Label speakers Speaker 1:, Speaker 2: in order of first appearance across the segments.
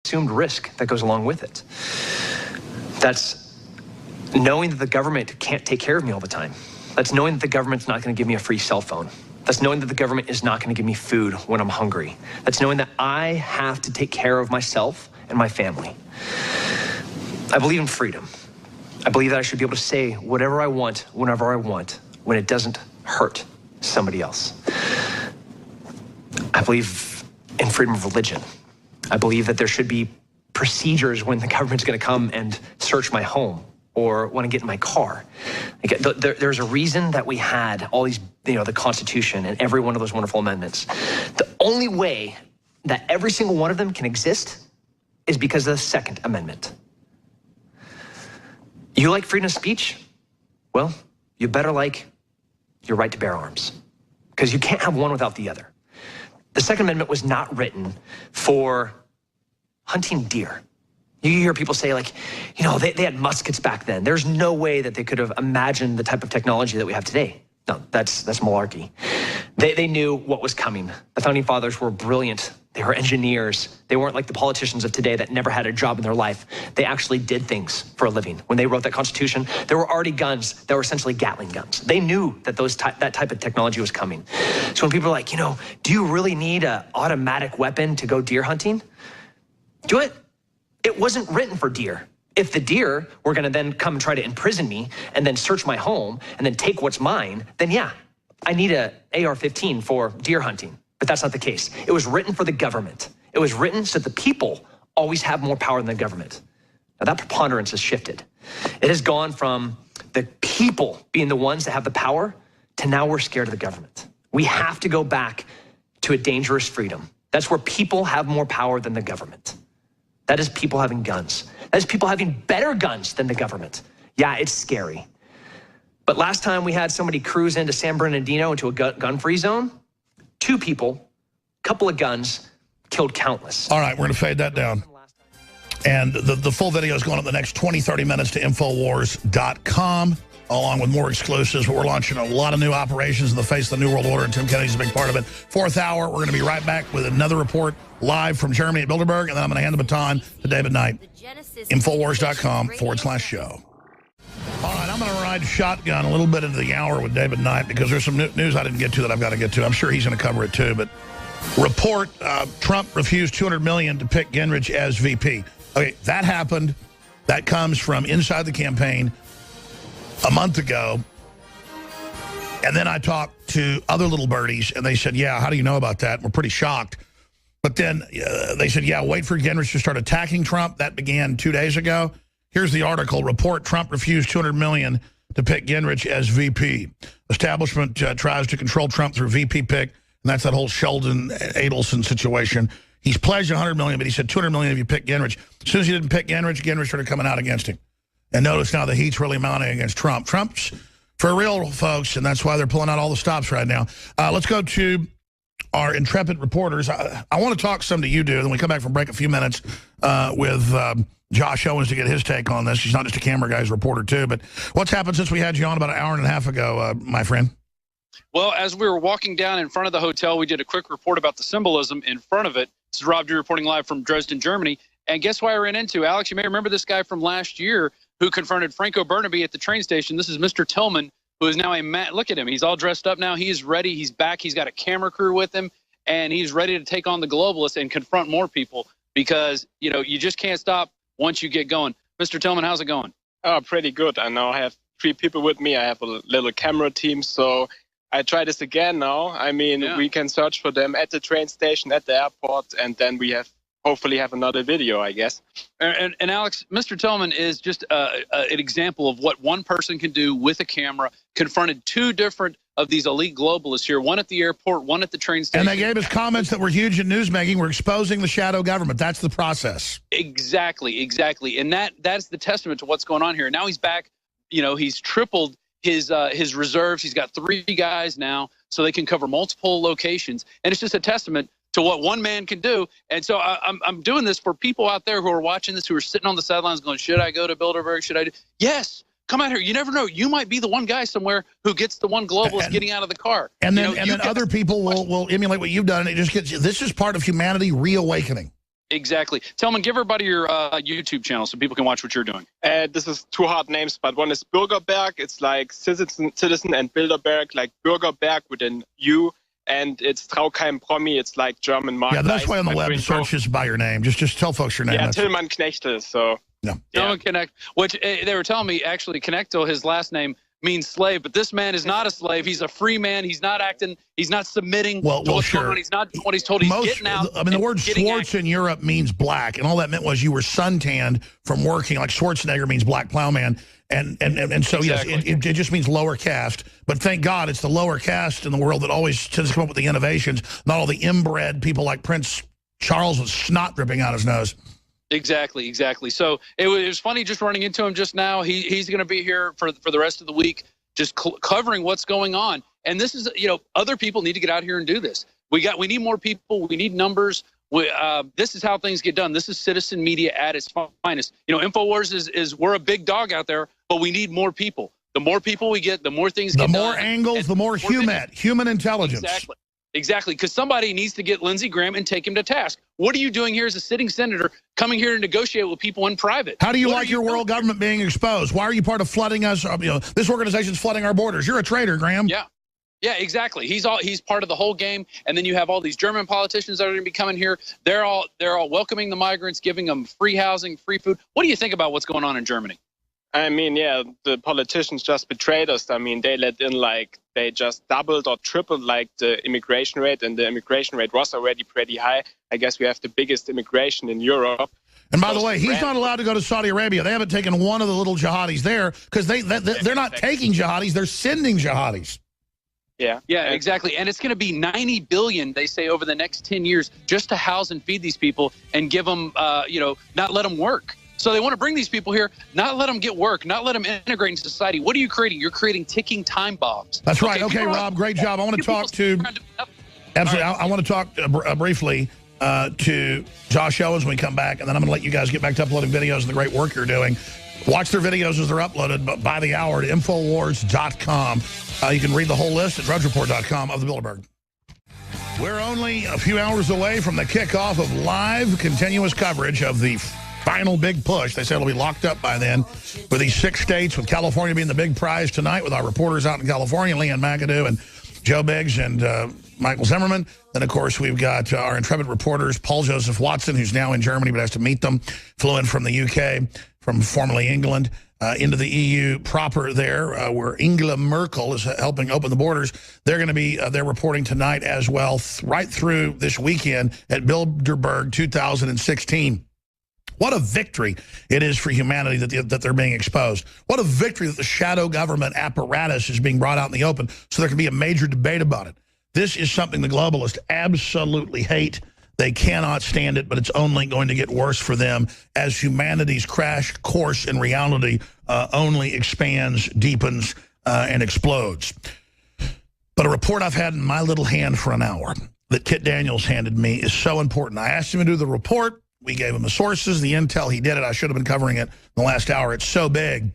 Speaker 1: assumed risk that goes along with it. That's knowing that the government can't take care of me all the time. That's knowing that the government's not going to give me a free cell phone. That's knowing that the government is not going to give me food when I'm hungry. That's knowing that I have to take care of myself and my family. I believe in freedom. I believe that I should be able to say whatever I want, whenever I want, when it doesn't hurt somebody else. I believe in freedom of religion. I believe that there should be procedures when the government's going to come and search my home or want to get in my car. There's a reason that we had all these, the Constitution and every one of those wonderful amendments. The only way that every single one of them can exist is because of the Second Amendment. You like freedom of speech? Well, you better like your right to bear arms, because you can't have one without the other. The Second Amendment was not written for hunting deer. You hear people say, like, they had muskets back then. There's no way that they could have imagined the type of technology that we have today. No, that's malarkey. They knew what was coming. The Founding Fathers were brilliant. They were engineers. They weren't like the politicians of today that never had a job in their life. They actually did things for a living. When they wrote that Constitution, there were already guns that were essentially Gatling guns. They knew that that type of technology was coming. So when people are like, do you really need an automatic weapon to go deer hunting? Do it. It wasn't written for deer. If the deer were going to then come and try to imprison me and then search my home and then take what's mine, then yeah, I need a AR-15 for deer hunting. But that's not the case. It was written for the government. It was written so that the people always have more power than the government. Now that preponderance has shifted. It has gone from the people being the ones that have the power to now we're scared of the government. We have to go back to a dangerous freedom. That's where people have more power than the government. That is people having guns. That is people having better guns than the government. Yeah, it's scary. But last time we had somebody cruise into San Bernardino into a gun-free zone, 2 people, couple of guns, killed countless.
Speaker 2: All right, we're going to fade that down. And the full video is going up the next 20, 30 minutes to Infowars.com, along with more exclusives. But we're launching a lot of new operations in the face of the New World Order, and Tim Kennedy's a big part of it. 4th hour, we're going to be right back with another report live from Germany at Bilderberg, and then I'm going to hand the baton to David Knight. Infowars.com/show. All right, I'm going to ride shotgun a little bit into the hour with David Knight because there's some news I didn't get to that I've got to get to. I'm sure he's going to cover it too. But report, Trump refused $200 million to pick Gingrich as VP. Okay, that happened. That comes from inside the campaign a month ago. And then I talked to other little birdies, and they said, yeah, how do you know about that? We're pretty shocked. But then they said, yeah, wait for Gingrich to start attacking Trump. That began 2 days ago. Here's the article. Report, Trump refused $200 million to pick Gingrich as VP. Establishment tries to control Trump through VP pick, and that's that whole Sheldon Adelson situation. He's pledged $100 million, but he said $200 million if you pick Gingrich. As soon as he didn't pick Gingrich, Gingrich started coming out against him. And notice now the heat's really mounting against Trump. Trump's for real, folks, and that's why they're pulling out all the stops right now. Let's go to our intrepid reporters. I want to talk some to you, dude. Then we come back from break a few minutes with Josh Owens to get his take on this. He's not just a camera guy, he's a reporter too. But what's happened since we had you on about an hour and a half ago, my friend?
Speaker 3: Well, as we were walking down in front of the hotel, we did a quick report about the symbolism in front of it. This is Rob Drew reporting live from Dresden, Germany. And guess who I ran into? Alex, you may remember this guy from last year who confronted Franco Burnaby at the train station. This is Mr. Tillman, who is now look at him. He's all dressed up now. He's ready. He's back. He's got a camera crew with him, and he's ready to take on the globalists and confront more people because, you just can't stop once you get going. Mr. Tillman, how's it going?
Speaker 4: Oh, pretty good. I now have 3 people with me. I have a little camera team, so I try this again now. I mean, we can search for them at the train station, at the airport, and then we hopefully have another video, I guess.
Speaker 3: And Alex, Mr. Tillman is just an example of what one person can do with a camera, confronted 2 different of these elite globalists here, one at the airport, one at the train station.
Speaker 2: And they gave us comments that were huge in newsmaking. We're exposing the shadow government. That's the process.
Speaker 3: Exactly. And that's the testament to what's going on here. Now he's back. He's tripled his reserves. He's got 3 guys now, so they can cover multiple locations. And it's just a testament to what one man can do. And so I'm doing this for people out there who are watching this, who are sitting on the sidelines going, should I go to Bilderberg? Should I do? Yes. Come out here. You never know. You might be the one guy somewhere who gets the one globalist getting out of the car.
Speaker 2: And then other people will emulate what you've done. And it just gets, this is part of humanity reawakening.
Speaker 3: Exactly. Tillman, give everybody your YouTube channel so people can watch what you're doing.
Speaker 4: This is two hard names, but one is Bürgerberg. It's like citizen, and Bilderberg, like Bürgerberg with an U. And it's Traukeim Promi. It's like German mark.
Speaker 2: Yeah, that's why on the web to search just by your name. Just tell folks your name.
Speaker 4: Yeah, Tillman Knechtel. So
Speaker 2: yeah.
Speaker 3: Tillman Knechtel, which they were telling me actually Knechtel, his last name means slave, but this man is not a slave. He's a free man. He's not acting. He's not submitting.
Speaker 2: Well, sure.
Speaker 3: He's not doing what he's told. He's getting out.
Speaker 2: I mean, the word Schwartz in Europe means black, and all that meant was you were suntanned from working. Like Schwarzenegger means black plowman, and so exactly. Yes, it just means lower caste. But thank God it's the lower caste in the world that always tends to come up with the innovations, not all the inbred people like Prince Charles with snot dripping out his nose.
Speaker 3: Exactly. So it was funny just running into him just now. He's going to be here for the rest of the week, just covering what's going on. And this is, other people need to get out here and do this. We need more people. We need numbers. This is how things get done. This is citizen media at its finest. InfoWars is we're a big dog out there, but we need more people. The more people we get, the more things get done. The
Speaker 2: more angles, the more human intelligence.
Speaker 3: Exactly, because somebody needs to get Lindsey Graham and take him to task. What are you doing here as a sitting senator coming here to negotiate with people in private?
Speaker 2: How do you like your world government being exposed? Why are you part of flooding us? This organization's flooding our borders. You're a traitor, Graham.
Speaker 3: Yeah, exactly. He's part of the whole game. And then you have all these German politicians that are going to be coming here. They're all welcoming the migrants, giving them free housing, free food. What do you think about what's going on in Germany?
Speaker 4: I mean, yeah, the politicians just betrayed us. I mean, they let in they just doubled or tripled the immigration rate, and the immigration rate was already pretty high. I guess we have the biggest immigration in Europe.
Speaker 2: And by the way, he's not allowed to go to Saudi Arabia. They haven't taken one of the little jihadis there because they're not taking jihadis, they're sending jihadis.
Speaker 3: Yeah, exactly. And it's going to be $90 billion, they say, over the next 10 years just to house and feed these people and give them, not let them work. So they want to bring these people here, not let them get work, not let them integrate into society. What are you creating? You're creating ticking time bombs.
Speaker 2: That's right. Okay, Rob, great job. I want to talk to absolutely. I want to talk briefly to Josh Owens when we come back, and then I'm going to let you guys get back to uploading videos and the great work you're doing. Watch their videos as they're uploaded, but by the hour at Infowars.com. You can read the whole list at DrudgeReport.com of the Bilderberg. We're only a few hours away from the kickoff of live, continuous coverage of the final big push. They said it'll be locked up by then with these 6 states, with California being the big prize tonight with our reporters out in California, Leanne McAdoo and Joe Biggs and Michael Zimmerman. Then, of course, we've got our intrepid reporters, Paul Joseph Watson, who's now in Germany but has to meet them, flew in from the UK, from formerly England, into the EU proper there, where Angela Merkel is helping open the borders. They're going to be they're reporting tonight as well, right through this weekend at Bilderberg 2016. What a victory it is for humanity that they're being exposed. What a victory that the shadow government apparatus is being brought out in the open so there can be a major debate about it. This is something the globalists absolutely hate. They cannot stand it, but it's only going to get worse for them as humanity's crash course in reality only expands, deepens, and explodes. But a report I've had in my little hand for an hour that Kit Daniels handed me is so important. I asked him to do the report. We gave him the sources, the intel. He did it. I should have been covering it in the last hour. It's so big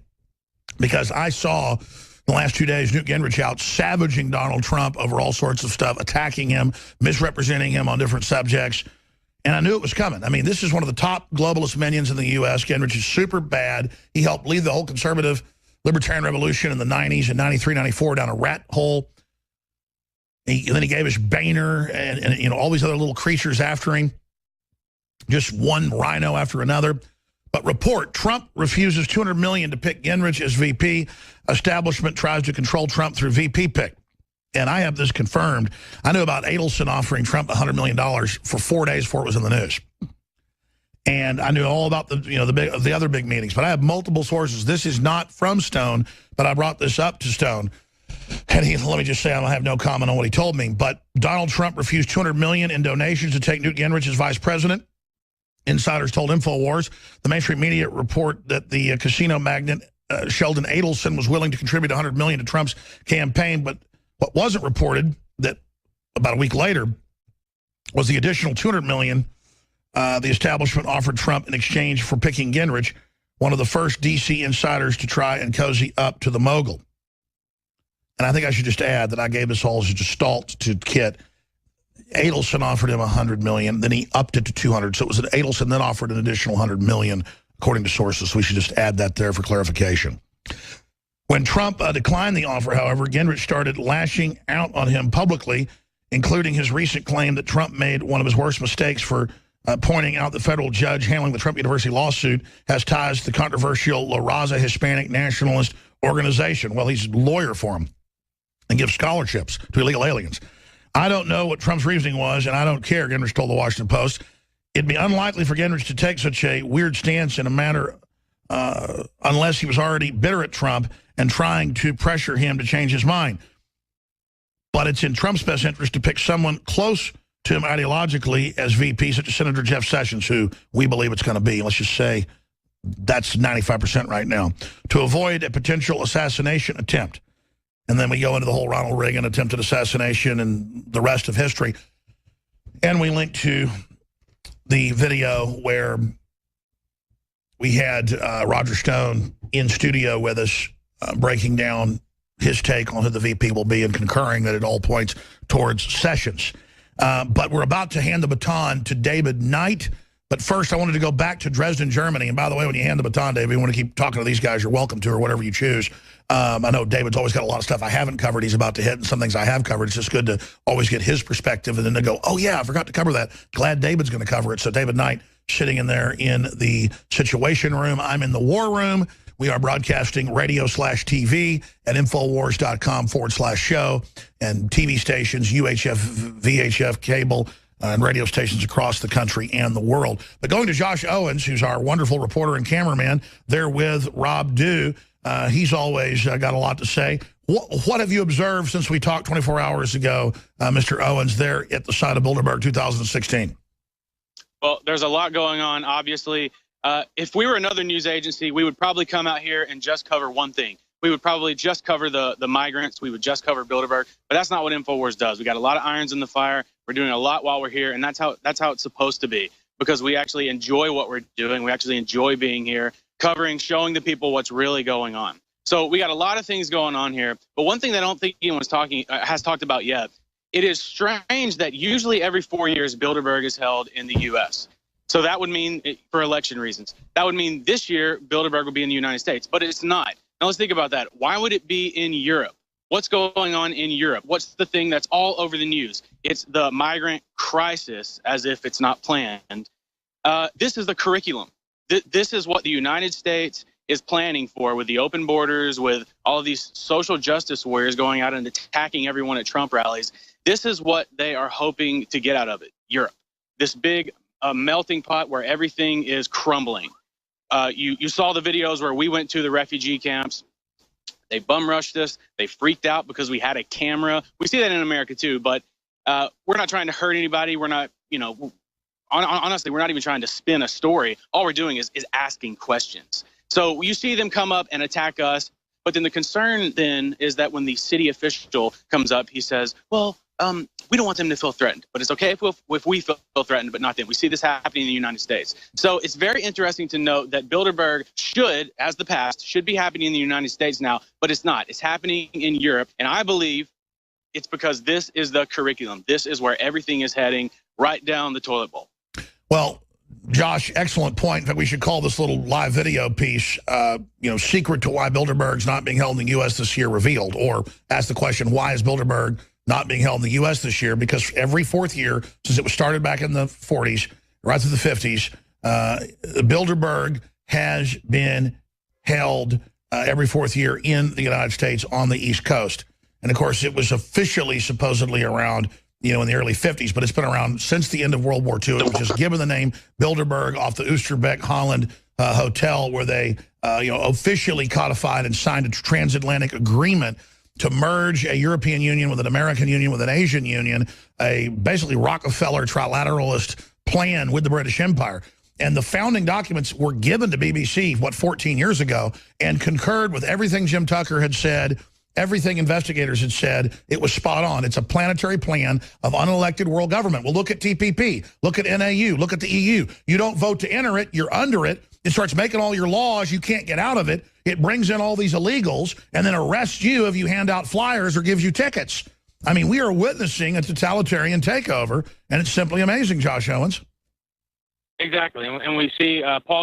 Speaker 2: because I saw the last 2 days Newt Gingrich out savaging Donald Trump over all sorts of stuff, attacking him, misrepresenting him on different subjects. And I knew it was coming. I mean, this is one of the top globalist minions in the U.S. Gingrich is super bad. He helped lead the whole conservative libertarian revolution in the 90s and 93, 94 down a rat hole. And then he gave us Boehner and all these other little creatures after him. Just one rhino after another. But report, Trump refuses $200 million to pick Gingrich as VP. Establishment tries to control Trump through VP pick. And I have this confirmed. I knew about Adelson offering Trump $100 million for 4 days before it was in the news. And I knew all about the other big meetings. But I have multiple sources. This is not from Stone, but I brought this up to Stone. And let me just say, I have no comment on what he told me. But Donald Trump refused $200 million in donations to take Newt Gingrich as vice president. Insiders told InfoWars. The mainstream media report that the casino magnate Sheldon Adelson was willing to contribute $100 million to Trump's campaign. But what wasn't reported, that about a week later, was the additional $200 million the establishment offered Trump in exchange for picking Gingrich, one of the first D.C. insiders to try and cozy up to the mogul. And I think I should just add that I gave this all as a gestalt to Kit. Adelson offered him $100 million. Then he upped it to $200. So it was an Adelson then offered an additional $100 million, according to sources. So we should just add that there for clarification. When Trump declined the offer, however, Gingrich started lashing out on him publicly, including his recent claim that Trump made one of his worst mistakes for pointing out the federal judge handling the Trump University lawsuit has ties to the controversial La Raza Hispanic Nationalist Organization. Well, he's a lawyer for him and gives scholarships to illegal aliens. I don't know what Trump's reasoning was, and I don't care, Gingrich told the Washington Post. It'd be unlikely for Gingrich to take such a weird stance in a matter unless he was already bitter at Trump and trying to pressure him to change his mind. But it's in Trump's best interest to pick someone close to him ideologically as VP, such as Senator Jeff Sessions, who we believe it's going to be. Let's just say that's 95% right now, to avoid a potential assassination attempt. And then we go into the whole Ronald Reagan attempted assassination and the rest of history. And we link to the video where we had Roger Stone in studio with us breaking down his take on who the VP will be and concurring that it all points towards Sessions. But we're about to hand the baton to David Knight. But first, I wanted to go back to Dresden, Germany. And by the way, when you hand the baton, David, you want to keep talking to these guys, you're welcome to, or whatever you choose. I know David's always got a lot of stuff I haven't covered he's about to hit, and some things I have covered. It's just good to always get his perspective, and then to go, oh, yeah, I forgot to cover that. Glad David's going to cover it. So David Knight sitting in there in the Situation Room. I'm in the War Room. We are broadcasting radio/TV at Infowars.com/show and TV stations, UHF, VHF, cable, and radio stations across the country and the world. But going to Josh Owens, who's our wonderful reporter and cameraman, there with Rob Dew. He's always got a lot to say. What have you observed since we talked 24 hours ago, Mr. Owens, there at the site of Bilderberg 2016?
Speaker 3: Well, there's a lot going on, obviously. If we were another news agency, we would probably come out here and just cover one thing. We would probably just cover the migrants. We would just cover Bilderberg. But that's not what InfoWars does. We got a lot of irons in the fire. We're doing a lot while we're here, and that's how it's supposed to be, because we actually enjoy what we're doing. We actually enjoy being here, covering, showing the people what's really going on. So we got a lot of things going on here. But one thing that I don't think anyone's has talked about yet, it is strange that usually every 4 years Bilderberg is held in the U.S. So that would mean, for election reasons, that would mean this year Bilderberg will be in the United States, but it's not. Now let's think about that. Why would it be in Europe? What's going on in Europe? What's the thing that's all over the news? It's the migrant crisis, as if it's not planned. This is the curriculum. This is what the United States is planning for, with the open borders, with all of these social justice warriors going out and attacking everyone at Trump rallies. This is what they are hoping to get out of it, Europe. This big melting pot where everything is crumbling. You saw the videos where we went to the refugee camps. They bum rushed us. They freaked out because we had a camera. We see that in America too, but we're not trying to hurt anybody. We're not, honestly, we're not even trying to spin a story. All we're doing is asking questions. So you see them come up and attack us, but then the concern then is that when the city official comes up, he says, well, we don't want them to feel threatened, but it's okay if we feel threatened, but not them. We see this happening in the United States. So it's very interesting to note that Bilderberg should, as the past, should be happening in the United States now, but it's not. It's happening in Europe, and I believe it's because this is the curriculum. This is where everything is heading, right down the toilet bowl.
Speaker 2: Well, Josh, excellent point. In fact, we should call this little live video piece, secret to why Bilderberg's not being held in the U.S. this year revealed, or ask the question, why is Bilderberg not being held in the U.S. this year? Because every fourth year, since it was started back in the 40s, right through the 50s, Bilderberg has been held every fourth year in the United States on the East Coast. And, of course, it was officially supposedly around, in the early 50s, but it's been around since the end of World War II. It was just given the name Bilderberg off the Oosterbeek, Holland hotel, where they, officially codified and signed a transatlantic agreement to merge a European Union with an American Union with an Asian Union, a basically Rockefeller trilateralist plan with the British Empire. And the founding documents were given to BBC, 14 years ago, and concurred with everything Jim Tucker had said, everything investigators had said. It was spot on. It's a planetary plan of unelected world government. Well, look at TPP. Look at NAU. Look at the EU. You don't vote to enter it. You're under it. It starts making all your laws. You can't get out of it. It brings in all these illegals and then arrests you if you hand out flyers or gives you tickets. I mean, we are witnessing a totalitarian takeover, and it's simply amazing, Josh Owens.
Speaker 5: Exactly. And we see Paul